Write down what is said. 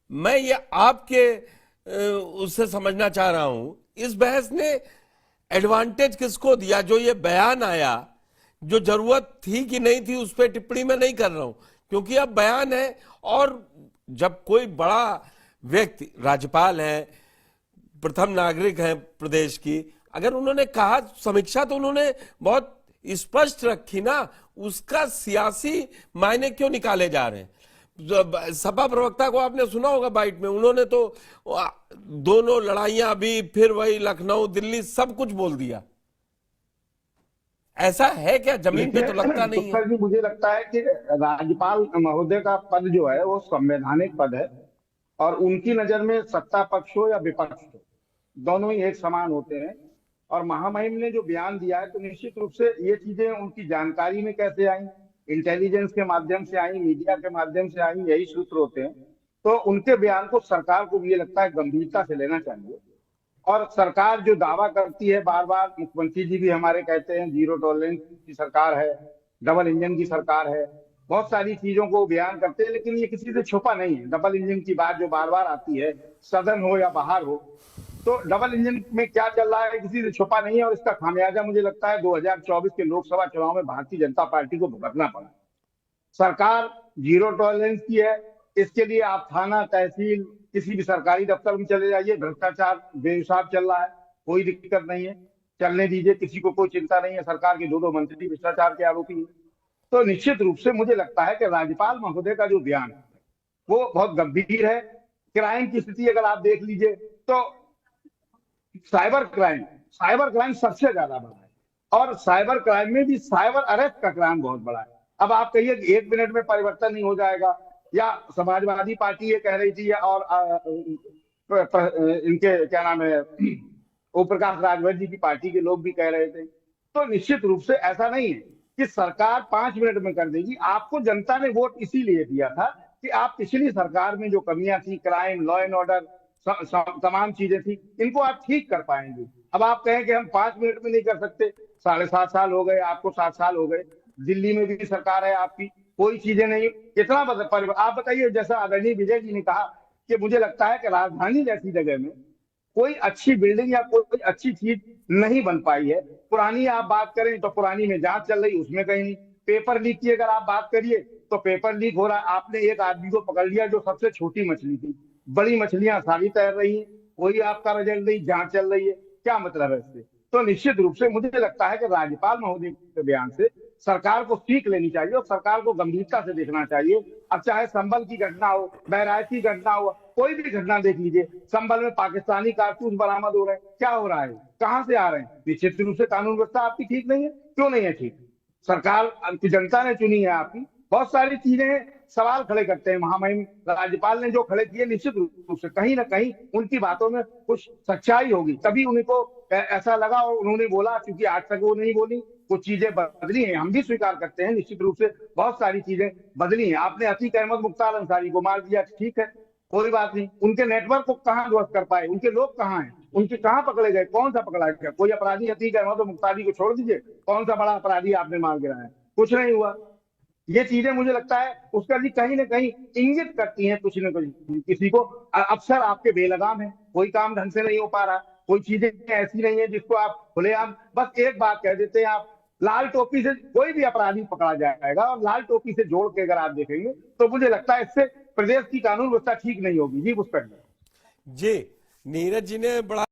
मैं ये आपके उससे समझना चाह रहा हूं, इस बहस ने एडवांटेज किसको दिया? जो ये बयान आया, जो जरूरत थी कि नहीं थी उस पर टिप्पणी मैं नहीं कर रहा हूं, क्योंकि अब बयान है। और जब कोई बड़ा व्यक्ति, राज्यपाल है, प्रथम नागरिक है प्रदेश की, अगर उन्होंने कहा समीक्षा, तो उन्होंने बहुत स्पष्ट रखी ना। उसका सियासी मायने क्यों निकाले जा रहे हैं? सपा प्रवक्ता को आपने सुना होगा बाइट में, उन्होंने तो दोनों लड़ाइयां भी, फिर वही लखनऊ दिल्ली सब कुछ बोल दिया। ऐसा है क्या? जमीन पे देखिए तो लगता नहीं है। पुष्कर जी, मुझे लगता है कि राज्यपाल महोदय का पद जो है वो संवैधानिक पद है। और उनकी नजर में सत्ता पक्ष हो या विपक्ष हो, दोनों ही एक समान होते हैं। और महामहिम ने जो बयान दिया है, तो निश्चित रूप से ये चीजें उनकी जानकारी में कैसे आई, इंटेलिजेंस के माध्यम से आई, मीडिया के माध्यम से आई, यही सूत्र होते हैं। तो उनके बयान को सरकार को ये लगता है गंभीरता से लेना चाहिए। और सरकार जो दावा करती है बार बार, मुख्यमंत्री जी भी हमारे कहते हैं जीरो टॉलरेंस की सरकार है, डबल इंजन की सरकार है, बहुत सारी चीजों को बयान करते हैं, लेकिन ये किसी से छुपा नहीं है। डबल इंजन की बात जो बार बार आती है, सदन हो या बाहर हो, तो डबल इंजन में क्या चल रहा है किसी से छुपा नहीं है। और इसका खामियाजा मुझे लगता है 2024 के लोकसभा चुनाव में भारतीय जनता पार्टी को भुगतना पड़ा। सरकार जीरो टॉलरेंस की है। इसके लिए आप थाना, तहसील, किसी भी सरकारी दफ्तर में चले जाइए, भ्रष्टाचार बेहिसाब चल रहा है, कोई दिक्कत नहीं है, चलने दीजिए, किसी को कोई चिंता नहीं है। सरकार के दो दो मंत्री भ्रष्टाचार के आरोपी हैं। तो निश्चित रूप से मुझे लगता है कि राज्यपाल महोदय का जो बयान है वो बहुत गंभीर है। क्राइम की स्थिति अगर आप देख लीजिए, तो साइबर क्राइम सबसे ज्यादा बढ़ा है। और साइबर क्राइम में भी साइबर अरेस्ट का क्राइम बहुत बड़ा है। अब आप कहिए कि 1 मिनट में परिवर्तन नहीं हो जाएगा, या समाजवादी पार्टी ये कह रही थी, और इनके क्या नाम है ओम प्रकाश राजभर जी की पार्टी के लोग भी कह रहे थे। तो निश्चित रूप से ऐसा नहीं है कि सरकार 5 मिनट में कर देगी। आपको जनता ने वोट इसीलिए दिया था कि आप पिछली सरकार में जो कमियां थी, क्राइम, लॉ एंड ऑर्डर, तमाम चीजें थी, इनको आप ठीक कर पाएंगे। अब आप कहें कि हम 5 मिनट में नहीं कर सकते, 7.5 साल हो गए आपको, 7 साल हो गए, दिल्ली में भी सरकार है आपकी, कोई चीजें नहीं, इतना आप बताइए। जैसा आदरणीय विजय जी ने कहा कि मुझे लगता है कि राजधानी जैसी जगह में कोई अच्छी बिल्डिंग या कोई अच्छी चीज नहीं बन पाई है। पुरानी आप बात करें तो पुरानी में जांच चल रही, उसमें कहीं नहीं। पेपर लीक की अगर आप बात करिए तो पेपर लीक हो रहा है। आपने एक आदमी को पकड़ लिया जो सबसे छोटी मछली थी, बड़ी मछलियां सारी तैर रही हैं, कोई आपका रिजल्ट नहीं, जांच चल रही है। क्या मतलब है इससे? तो निश्चित रूप से मुझे लगता है कि राज्यपाल महोदय के बयान से सरकार को सीख लेनी चाहिए और सरकार को गंभीरता से देखना चाहिए। अब चाहे संभल की घटना हो, बहराइच की घटना हो, कोई भी घटना देख लीजिए, संभल में पाकिस्तानी कारतूस बरामद हो रहे हैं, क्या हो रहा है, कहां से आ रहे हैं? निश्चित रूप से कानून व्यवस्था आपकी ठीक नहीं है। क्यों नहीं है ठीक? सरकार की जनता ने चुनी है आपकी। बहुत सारी चीजें सवाल खड़े करते हैं। महामहिम राज्यपाल ने जो खड़े किए, निश्चित रूप से कहीं ना कहीं उनकी बातों में कुछ सच्चाई होगी, तभी उनको ऐसा लगा और उन्होंने बोला। क्योंकि आज तक वो नहीं बोली, कुछ चीजें बदली हैं, हम भी स्वीकार करते हैं, निश्चित रूप से बहुत सारी चीजें बदली हैं। आपने अतीक अहमद मुख्तार अंसारी को मार दिया, ठीक है, कोई बात नहीं। उनके नेटवर्क को कहां ध्वस्त कर पाए? उनके लोग कहाँ हैं? उनके कहाँ पकड़े गए? कौन सा पकड़ा गया? कोई अपराधी अतीक अहमद मुख्तारी को छोड़ दीजिए, कौन सा बड़ा अपराधी आपने मार गिराया? कुछ नहीं हुआ। ये चीजें मुझे लगता है उसका भी कहीं ना कहीं इंगित करती हैं कुछ न कुछ किसी को। अफसर आपके बेलगाम है, कोई काम ढंग से नहीं हो पा रहा, कोई चीजें ऐसी नहीं है जिसको आप खुलेआम बस एक बात कह देते हैं। आप लाल टोपी से कोई भी अपराधी पकड़ा जाएगा, और लाल टोपी से जोड़ के अगर आप देखेंगे तो मुझे लगता है इससे प्रदेश की कानून व्यवस्था ठीक नहीं होगी। जी पुष्कर जी, नीरज जी ने बड़ा